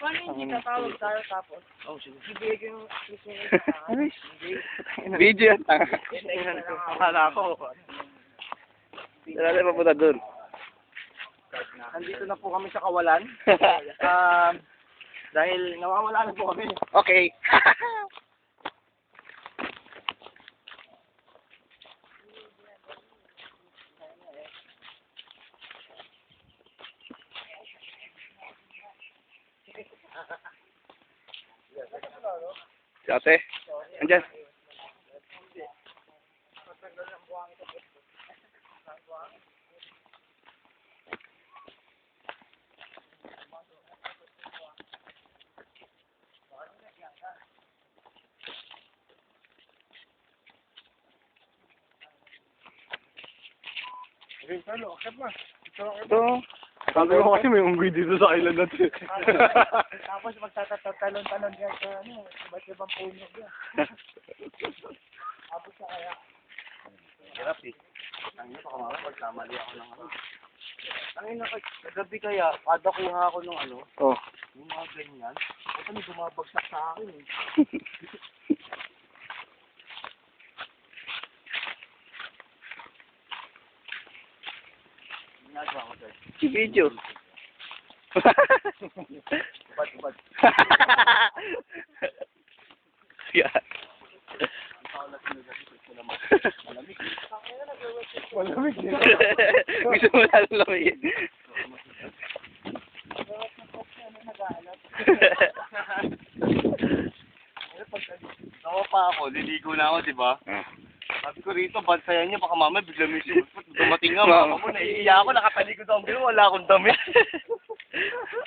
Paano hindi tatawag tayo tapos? Oh, sige. Ibigay ko yung susunod sa Video yan. Akala ko. Wala na papunta doon. Nandito na po kami sa Kawalan. Dahil nawawala na po kami. Okay. Si ate. Andyan. Ito. Sabi ko kasi may unggoy dito sa island natin. Tapos magtatalon-talon yan sa iba't ibang puno yan. Tapos sa kaya. Hirap eh. Ang ito ka mga pagkamali ako ng ano. Ang ina ko, kagabi kaya, kada kuha ako ng ano, Oh. yung mga ganyan, ito may bumabagsak sa akin eh. Ginagawa ko dahil. Si video. Ubad. Yan. Malamig eh. Gusto mo lalo lamigin. Tawa pa ako, liligo na ako, di ba? Sabi ko rito, bansayan niya, baka mamaya bigla may sinupot. Dumating nga, mama ko, naiiya ako, nakatalikod ako, pero wala akong damit.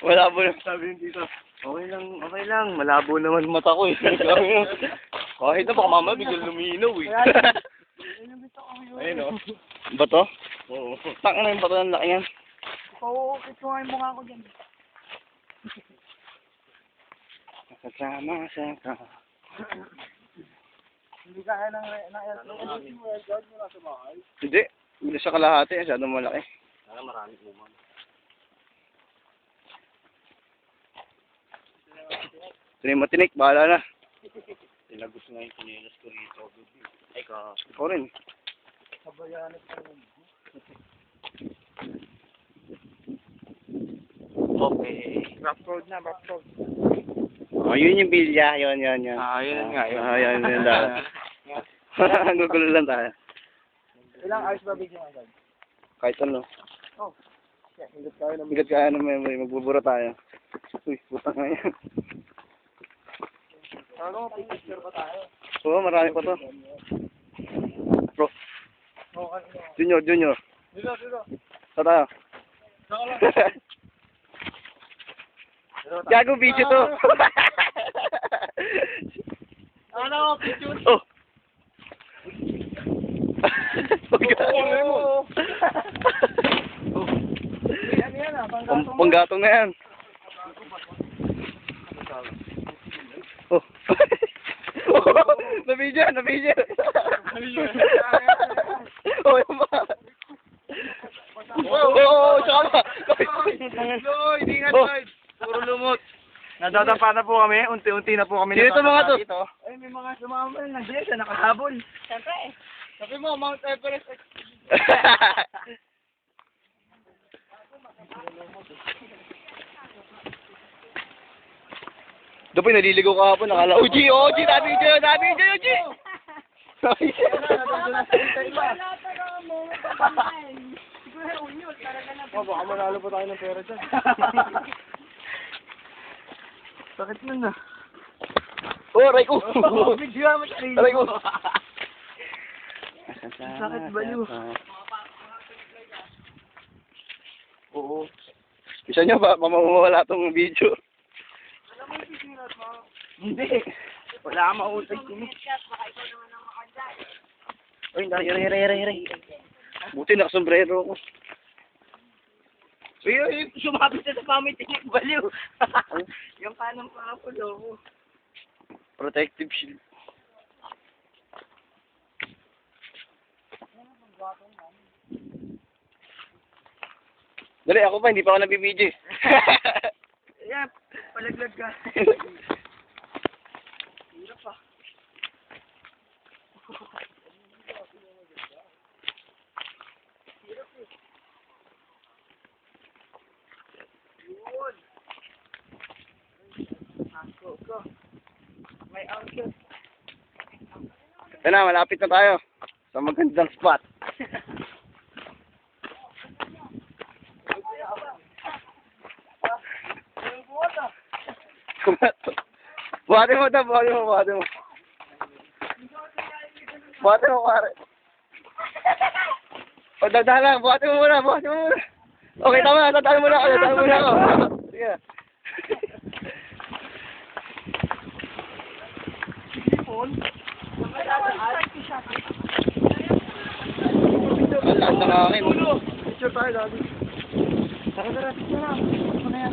Wala po na. Sabi yung tito, okay lang, malabo naman mata ko eh. Kahit na, baka mamaya bigla luminaw eh. Ayun o. Bato? Oo. Taka na yung bato ng laki yan. Oo, kituhain mo nga ako dyan. Kasama sa ka. Hindi kaya ng LC mo, guard mo na sa bahay. Hindi. Hindi sa kalahati. Masyadong malaki. Sana marami uman. Ito na yung matinik. Bahala na. Tinagos nga yung kunelas ko rito. Ay ka. Ikaw rin. Sabayanan pa rin. Okay. Back road na, back road. Oh, yun yung bilya. Yun. Yun nga yun. Yun lang. Gugulo lang tayo. Ilang hours ba bigyan agad? Kahit ano. Oh. Yeah, hindi tayo na. Bigat kaya na may magbubura tayo. Uy, putang nga yan. Ano, picture pa tayo. Oo, marami pa to. Bro. Oo, kanina. Junior. Dito. Saan tayo? Saka lang. Gago video to. Ano, picture? Oh. Oo. Ano yan ah, Panggatong na yan. Oh. Na-video. Oh, yung mga. Oh, tsaka No, hindi nga Oh. guys. Puro lumot. Nadadapa na po kami. Unti-unti na po kami. Sino to mga to? Dito. Ay, may mga sumama na nandiyan siya, nakahabol. Siyempre. Sabi mo, Mount Everest. Doon po, naliligaw ka hapon. Nakala, OG, dami dyan, OG! Oh, baka manalo pa tayo ng pera dyan. Sakit nun na. Oh, aray ko! Video mo siya. Aray ko! Sakit ba yun? Oo. Bisa nyo ba, mamawala tong video. Hindi. Wala kang mautay sini. Uy, hiri. Buti nakasombrero ako. Uy, sumabit na sa pamitinik, baliw. Yung kanang papo, loko. Protective shield. Dali, ako pa, hindi pa ako nabibidyo eh. Yan, pala Nalaglag ka. Hirap pa. Hirap eh. Yun. Angko ko. May angko. Ito na, malapit na tayo. Sa magandang spot. Buhati mo ito, buhati mo, buhati mo. Buhati mo, pare. O, dadahan lang, buhati mo muna, buhati mo muna. Okay, tama, tatahan muna ako, tatahan muna ako. Sige na. Phone. Ang lakas ng hangin. Picture tayo, daddy. Tara, picture na. Ano na yan?